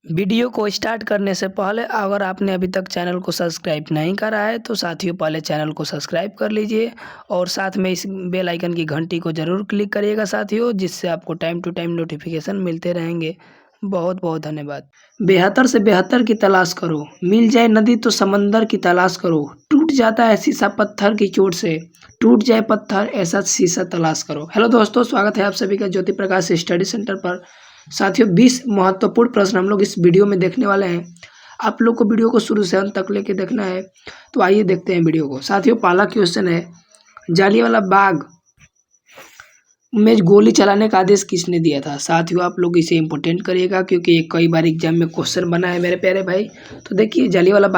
Video को start करने से पहले अगर आपने अभी तक चैनल को सब्सक्राइब नहीं करा है तो साथियों पहले चैनल को सब्सक्राइब कर लीजिए और साथ में इस बेल आइकन की घंटी को ज़रूर क्लिक करिएगा साथियों, जिससे आपको टाइम टू टाइम नोटिफिकेशन मिलते रहेंगे। बहुत बहुत धन्यवाद। बेहतर से बेहतर की तलाश करो, मिल जाए नदी तो समंदर की तलाश करो, टूट जाता है शीशा पत्थर की चोट से, टूट जाए पत्थर ऐसा शीशा तलाश करो। हेलो दोस्तों, स्वागत है आप सभी का ज्योति प्रकाश स्टडी सेंटर पर। साथियों 20 महत्वपूर्ण प्रश्न हम लोग इस वीडियो में देखने वाले हैं। आप लोग को वीडियो को शुरू से अंत तक लेके देखना है, तो आइए देखते हैं वीडियो को। साथियों पहला क्वेश्चन है, जालियांवाला बाग में गोली चलाने का आदेश किसने दिया था। साथियों आप लोग इसे इम्पोर्टेंट करिएगा क्योंकि ये कई बार एग्जाम में क्वेश्चन बना है मेरे प्यारे भाई। तो देखिए जालियांवाला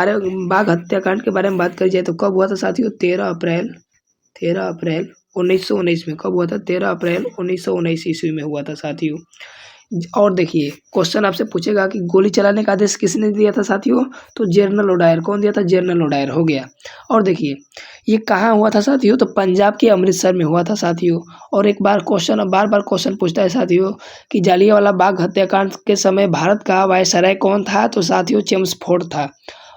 बाग हत्याकांड के बारे में बात करी जाए तो कब हुआ था साथियों, 13 अप्रैल 1919 में। कब हुआ था, 13 अप्रैल 1919 ईस्वी में हुआ था साथियों। और देखिए क्वेश्चन आपसे पूछेगा कि गोली चलाने का आदेश किसने दिया था साथियों, तो जनरल ओडायर। कौन दिया था, जनरल ओडायर हो गया। और देखिए ये कहाँ हुआ था साथियों, तो पंजाब के अमृतसर में हुआ था साथियों। और एक बार क्वेश्चन बार बार क्वेश्चन पूछता है साथियों कि जालियांवाला बाग हत्याकांड के समय भारत का वायसराय कौन था, तो साथियों चेम्सफोर्ड था।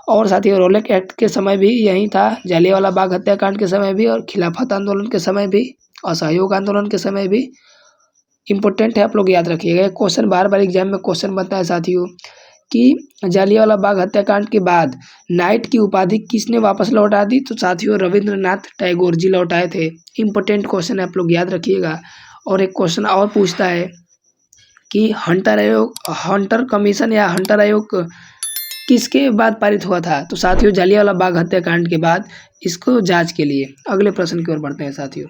और साथियों रोलेट एक्ट के समय भी यही था, जालियांवाला बाग हत्याकांड के समय भी, और खिलाफत आंदोलन के समय भी, असहयोग आंदोलन के समय भी। इंपॉर्टेंट है, आप लोग याद रखिएगा। क्वेश्चन बार बार एग्जाम में क्वेश्चन बनता है साथियों कि जालियांवाला बाग हत्याकांड के बाद नाइट की उपाधि किसने वापस लौटा दी, तो साथियों रविंद्रनाथ टैगोर जी लौटाए थे। इंपॉर्टेंट क्वेश्चन है, आप लोग याद रखिएगा। और एक क्वेश्चन और पूछता है कि हंटर कमीशन या हंटर आयोग किसके बाद पारित हुआ था, तो साथियों जालियांवाला बाग हत्याकांड के बाद इसको जांच के लिए। अगले प्रश्न की ओर बढ़ते हैं साथियों,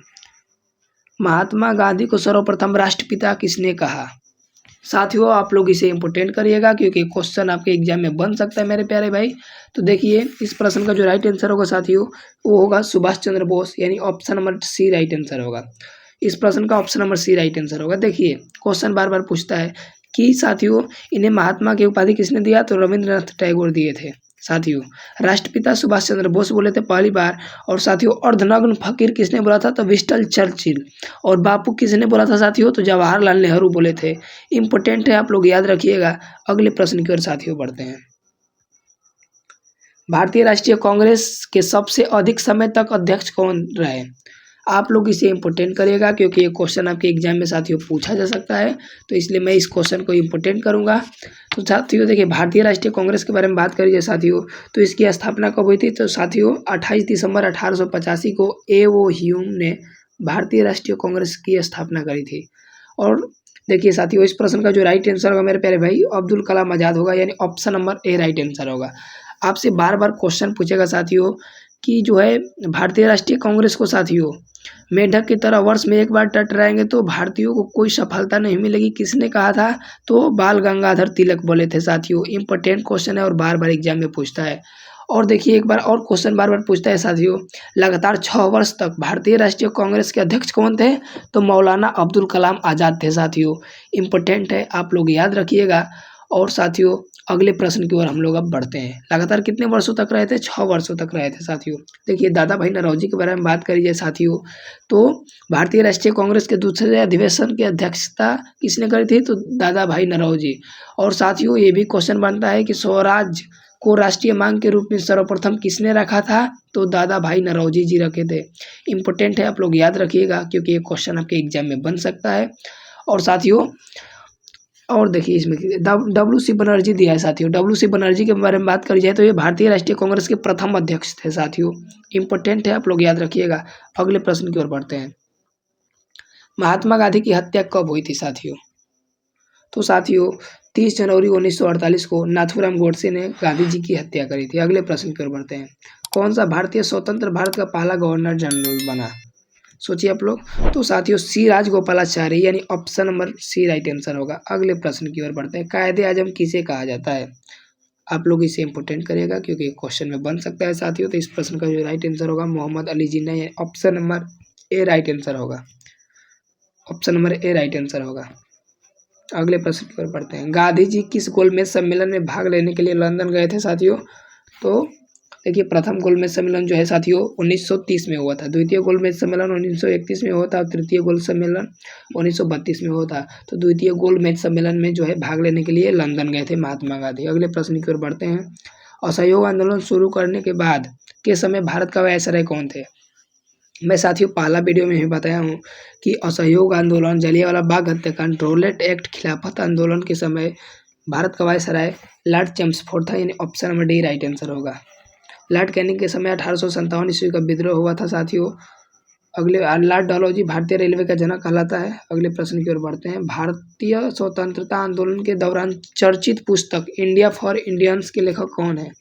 महात्मा गांधी को सर्वप्रथम राष्ट्रपिता किसने कहा। साथियों आप लोग इसे इंपोर्टेंट करिएगा क्योंकि क्वेश्चन आपके एग्जाम में बन सकता है मेरे प्यारे भाई। तो देखिए इस प्रश्न का जो राइट आंसर होगा साथियों वो होगा सुभाष चंद्र बोस, यानी option number C right answer होगा। इस प्रश्न का option number C right answer होगा। देखिए क्वेश्चन बार बार पूछता है कि साथियों इन्हें महात्मा की उपाधि किसने दिया, तो रविंद्रनाथ टैगोर दिए थे साथियों। राष्ट्रपिता सुभाष चंद्र बोस बोले थे पहली बार। और साथियों अर्धनग्न फकीर किसने बोला था, तो विंस्टन चर्चिल। और बापू किसने बोला था साथियों, तो जवाहरलाल नेहरू बोले थे। इंपॉर्टेंट है, आप लोग याद रखिएगा। अगले प्रश्न की ओर साथियों बढ़ते हैं, भारतीय राष्ट्रीय कांग्रेस के सबसे अधिक समय तक अध्यक्ष कौन रहे। आप लोग इसे इंपोर्टेंट करिएगा क्योंकि ये क्वेश्चन आपके एग्जाम में साथियों पूछा जा सकता है, तो इसलिए मैं इस क्वेश्चन को इंपोर्टेंट करूंगा। तो साथियों देखिए भारतीय राष्ट्रीय कांग्रेस के बारे में बात करिए साथियों, तो इसकी स्थापना कब हुई थी, तो साथियों 28 दिसंबर 1885 को ए.ओ. ह्यूम ने भारतीय राष्ट्रीय कांग्रेस की स्थापना करी थी। और देखिए साथियों इस प्रश्न का जो राइट आंसर होगा मेरे प्यारे भाई अब्दुल कलाम आज़ाद होगा, यानी option number A right answer होगा। आपसे बार बार क्वेश्चन पूछेगा साथियों कि जो है भारतीय राष्ट्रीय कांग्रेस को साथियों मेढक की तरह वर्ष में एक बार टटराएंगे तो भारतीयों को कोई सफलता नहीं मिलेगी, किसने कहा था, तो बाल गंगाधर तिलक बोले थे साथियों। इंपॉर्टेंट क्वेश्चन है और बार बार एग्जाम में पूछता है। और देखिए एक बार और क्वेश्चन बार बार पूछता है साथियों, लगातार 6 वर्ष तक भारतीय राष्ट्रीय कांग्रेस के अध्यक्ष कौन थे, तो मौलाना अब्दुल कलाम आज़ाद थे साथियों। इंपॉर्टेंट है, आप लोग याद रखिएगा। और साथियों अगले प्रश्न की ओर हम लोग अब बढ़ते हैं, लगातार कितने वर्षों तक रहे थे, 6 वर्षों तक रहे थे साथियों। देखिए दादा भाई नौरोजी के बारे में बात करी जाए साथियों, तो भारतीय राष्ट्रीय कांग्रेस के दूसरे अधिवेशन की अध्यक्षता किसने करी थी, तो दादा भाई नौरोजी। और साथियों ये भी क्वेश्चन बनता है कि स्वराज को राष्ट्रीय मांग के रूप में सर्वप्रथम किसने रखा था, तो दादा भाई नौरोजी जी रखे थे। इंपॉर्टेंट है, आप लोग याद रखिएगा क्योंकि ये क्वेश्चन आपके एग्जाम में बन सकता है। और साथियों और देखिए इसमें डब्ल्यू.सी. बनर्जी दिया है साथियों। डब्ल्यू.सी. बनर्जी के बारे में बात करी जाए तो ये भारतीय राष्ट्रीय कांग्रेस के प्रथम अध्यक्ष थे साथियों। इंपॉर्टेंट है, आप लोग याद रखिएगा। अगले प्रश्न की ओर बढ़ते हैं, महात्मा गांधी की हत्या कब हुई थी साथियों, तो साथियों 30 जनवरी 1948 को नाथूराम गोडसे ने गांधी जी की हत्या करी थी। अगले प्रश्न की ओर बढ़ते हैं, कौन सा भारतीय स्वतंत्र भारत का पहला गवर्नर जनरल बना, सोचिए आप लोग, तो साथियों सी राजगोपालाचारी, यानी option number C right answer होगा। अगले प्रश्न की ओर बढ़ते हैं, कायदे आजम किसे कहा जाता है। आप लोग इसे इंपोर्टेंट करिएगा क्योंकि क्वेश्चन में बन सकता है साथियों। तो इस प्रश्न का जो राइट आंसर होगा Mohammad Ali Jinnah, option number A right answer होगा। Option number A right answer होगा। अगले प्रश्न की ओर बढ़ते हैं, गांधी जी किस गोलमेज सम्मेलन में भाग लेने के लिए लंदन गए थे साथियों, तो देखिए प्रथम गोलमेज सम्मेलन जो है साथियों 1930 में हुआ था, द्वितीय गोलमेज सम्मेलन 1931 में हुआ था और तृतीय गोल सम्मेलन 1932 में हुआ था। तो द्वितीय गोलमेज सम्मेलन में जो है भाग लेने के लिए लंदन गए थे महात्मा गांधी। अगले प्रश्न की ओर बढ़ते हैं। असहयोग आंदोलन शुरू करने के बाद के समय भारत का वायसराय कौन थे? मैं साथियों पहला वीडियो में ही बताया हूँ कि असहयोग आंदोलन, जलियांवाला बाग हत्याकांड, रॉलेट एक्ट, खिलाफत आंदोलन के समय भारत का वायसराय लॉर्ड चेम्सफोर्ड था, यानी option number D right answer होगा। लॉर्ड कैनिंग के समय 1857 ईस्वी का विद्रोह हुआ था साथियों। अगले लॉर्ड डलहौजी भारतीय रेलवे का जनक कहलाता है। अगले प्रश्न की ओर बढ़ते हैं। भारतीय स्वतंत्रता आंदोलन के दौरान चर्चित पुस्तक इंडिया फॉर इंडियंस के लेखक कौन है?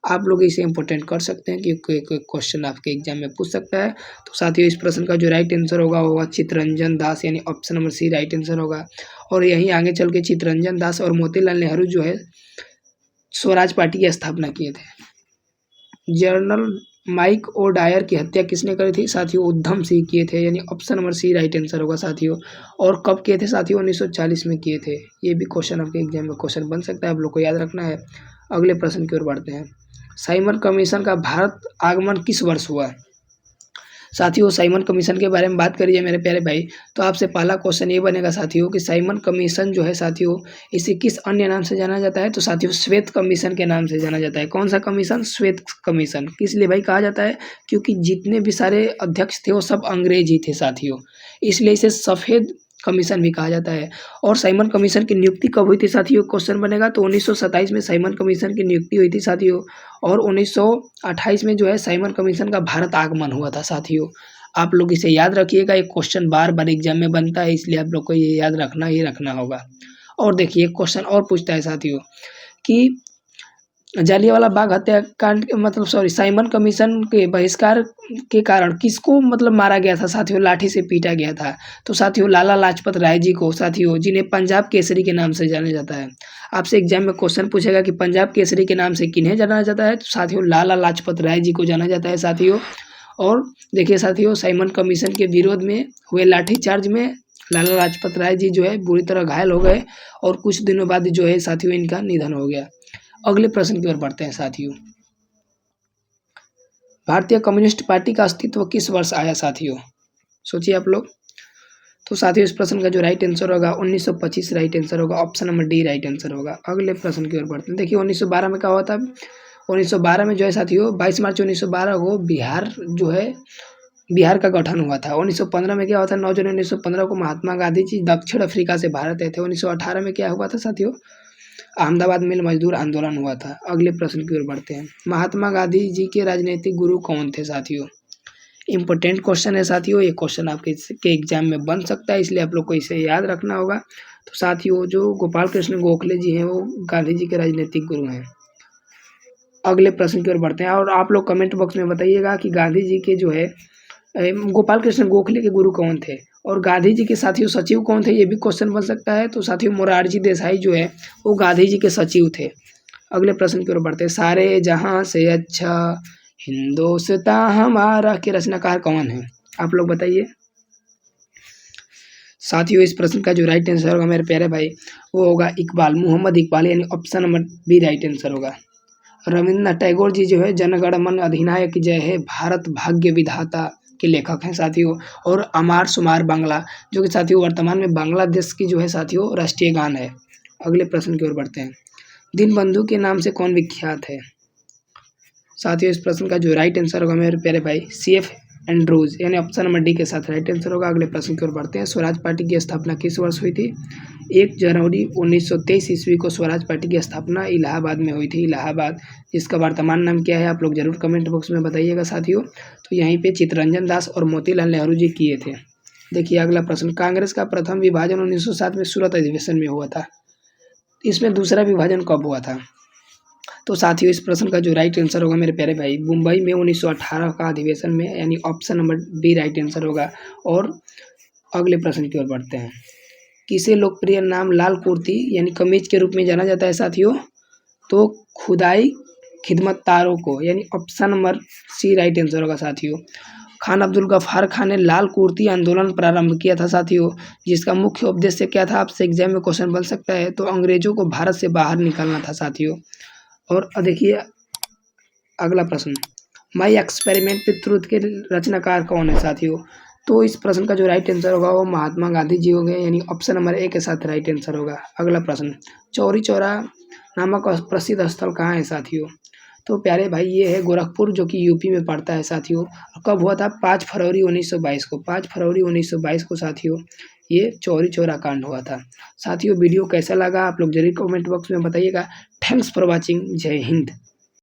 आप लोग इसे इंपोर्टेंट कर सकते हैं क्योंकि कोई क्वेश्चन आपके एग्जाम में पूछ सकता है। तो साथियों इस प्रश्न का जो राइट आंसर होगा वो होगा चित्तरंजन दास, यानी option number C right answer होगा। और यहीं आगे चल के चित्तरंजन दास और मोतीलाल नेहरू जो है स्वराज पार्टी की स्थापना किए थे। जनरल माइक ओ डायर की हत्या किसने करी थी? साथियों उधम सिंह किए थे, यानी option number C right answer होगा साथियों। और कब किए थे साथियों? 1940 में किए थे। ये भी क्वेश्चन आपके एग्जाम में क्वेश्चन बन सकता है, आप लोग को याद रखना है। अगले प्रश्न की ओर बढ़ते हैं। साइमन कमीशन का भारत आगमन किस वर्ष हुआ? साथियों साइमन कमीशन के बारे में बात करिए मेरे प्यारे भाई, तो आपसे पहला क्वेश्चन ये बनेगा साथियों कि साइमन कमीशन जो है साथियों इसे किस अन्य नाम से जाना जाता है? तो साथियों श्वेत कमीशन के नाम से जाना जाता है। कौन सा कमीशन? श्वेत कमीशन। किस लिए भाई कहा जाता है? क्योंकि जितने भी सारे अध्यक्ष थे वो सब अंग्रेज ही थे साथियों, इसलिए इसे सफ़ेद कमीशन भी कहा जाता है। और साइमन कमीशन की नियुक्ति कब हुई थी साथियों? क्वेश्चन बनेगा तो 1927 में साइमन कमीशन की नियुक्ति हुई थी साथियों। और 1928 में जो है साइमन कमीशन का भारत आगमन हुआ था साथियों। आप लोग इसे याद रखिएगा, एक क्वेश्चन बार बार एग्जाम में बनता है, इसलिए आप लोग को ये याद रखना ही रखना होगा। और देखिए एक क्वेश्चन और पूछता है साथियों कि जालियांवाला बाग हत्याकांड मतलब साइमन कमीशन के बहिष्कार के कारण किसको मतलब मारा गया था साथियों? लाठी से पीटा गया था। तो साथियों लाला लाजपत राय जी को साथियों, जिन्हें पंजाब केसरी के नाम से जाना जाता है। आपसे एग्जाम में क्वेश्चन पूछेगा कि पंजाब केसरी के नाम से किन्हें जाना जाता है? तो साथियों लाला लाजपत राय जी को जाना जाता है साथियों। और देखिए साथियों साइमन कमीशन के विरोध में हुए लाठीचार्ज में लाला लाजपत राय जी जो है बुरी तरह घायल हो गए और कुछ दिनों बाद जो है साथियों इनका निधन हो गया। अगले प्रश्न की ओर बढ़ते हैं साथियों। भारतीय कम्युनिस्ट पार्टी का अस्तित्व किस वर्ष आया साथियों? सोचिए आप लोग। तो साथियों इस प्रश्न का जो राइट आंसर होगा 1925 राइट आंसर होगा, option number D right answer होगा। अगले प्रश्न की ओर बढ़ते हैं। देखिए 1912 में क्या हुआ था? 1912 में जो है साथियों 22 मार्च 1912 को बिहार का गठन हुआ था। 1915 में क्या हुआ था? 9 जनवरी 1915 को महात्मा गांधी जी दक्षिण अफ्रीका से भारत आए थे। 1918 में क्या हुआ था साथियों? अहमदाबाद मिल मजदूर आंदोलन हुआ था। अगले प्रश्न की ओर बढ़ते हैं। महात्मा गांधी जी के राजनीतिक गुरु कौन थे साथियों? इंपॉर्टेंट क्वेश्चन है साथियों, ये क्वेश्चन आपके एग्जाम में बन सकता है, इसलिए आप लोग को इसे याद रखना होगा। तो साथियों जो गोपाल कृष्ण गोखले जी हैं वो गांधी जी के राजनीतिक गुरु हैं। अगले प्रश्न की ओर बढ़ते हैं और आप लोग कमेंट बॉक्स में बताइएगा कि गांधी जी के जो है गोपाल कृष्ण गोखले के गुरु कौन थे और गांधी जी के साथियों सचिव कौन थे, ये भी क्वेश्चन बन सकता है। तो साथियों मोरारजी देसाई जो है वो गांधी जी के सचिव थे। अगले प्रश्न की ओर बढ़ते हैं। सारे जहां से अच्छा हिंदुस्तान हमारा के रचनाकार कौन है? आप लोग बताइए। साथियों इस प्रश्न का जो राइट आंसर होगा मेरे प्यारे भाई वो होगा इकबाल, मोहम्मद इकबाल, यानी option number B right answer होगा। रविन्द्रनाथ टैगोर जी जो है जनगण मन अधिनायक जय है भारत भाग्य विधाता के लेखक हैं साथियों। और अमार सुमार बांग्ला जो कि साथियों वर्तमान में बांग्लादेश की जो है साथियों राष्ट्रीय गान है। अगले प्रश्न की ओर बढ़ते हैं। दीनबंधु के नाम से कौन विख्यात है? साथियों इस प्रश्न का जो राइट आंसर होगा मेरे प्यारे भाई CF एंड्रूज, यानी ऑप्शन नंबर डी के साथ राइट आंसर होगा। अगले प्रश्न की ओर बढ़ते हैं। स्वराज पार्टी की स्थापना किस वर्ष हुई थी? 1 जनवरी 1923 ईस्वी को स्वराज पार्टी की स्थापना इलाहाबाद में हुई थी। इलाहाबाद जिसका वर्तमान नाम क्या है आप लोग जरूर कमेंट बॉक्स में बताइएगा साथियों। तो यहीं पे चित्तरंजन दास और मोतीलाल नेहरू जी किए थे। देखिए अगला प्रश्न। कांग्रेस का प्रथम विभाजन 1907 में सूरत अधिवेशन में हुआ था। इसमें दूसरा विभाजन कब हुआ था? तो साथियों इस प्रश्न का जो राइट आंसर होगा मेरे प्यारे भाई मुंबई में 1918 का अधिवेशन में, यानी option number B right answer होगा। और अगले प्रश्न की ओर बढ़ते हैं। किसे लोकप्रिय नाम लाल कुर्ती यानी कमीज के रूप में जाना जाता है साथियों? तो खुदाई खिदमतकारों को, यानी option number C right answer होगा साथियों। खान अब्दुल गफ्फार खान ने लाल कुर्ती आंदोलन प्रारंभ किया था साथियों, जिसका मुख्य उद्देश्य क्या था? आपसे एग्जाम में क्वेश्चन बन सकता है। तो अंग्रेजों को भारत से बाहर निकालना था साथियों। और देखिए अगला प्रश्न, माई एक्सपेरिमेंट विथ ट्रूथ के रचनाकार कौन है साथियों? तो इस प्रश्न का जो राइट आंसर होगा वो महात्मा गांधी जी होंगे, यानी ऑप्शन नंबर ए के साथ राइट आंसर होगा। अगला प्रश्न, चौरी चौरा नामक प्रसिद्ध स्थल कहाँ है साथियों? तो प्यारे भाई ये है गोरखपुर, जो कि यूपी में पड़ता है साथियों। कब हुआ था? 5 फरवरी 1922 को। 5 फरवरी 1922 को साथियों ये चौरी चौरा कांड हुआ था। साथियों वीडियो कैसा लगा आप लोग जरूर कमेंट बॉक्स में बताइएगा। Thanks for watching. जय हिंद।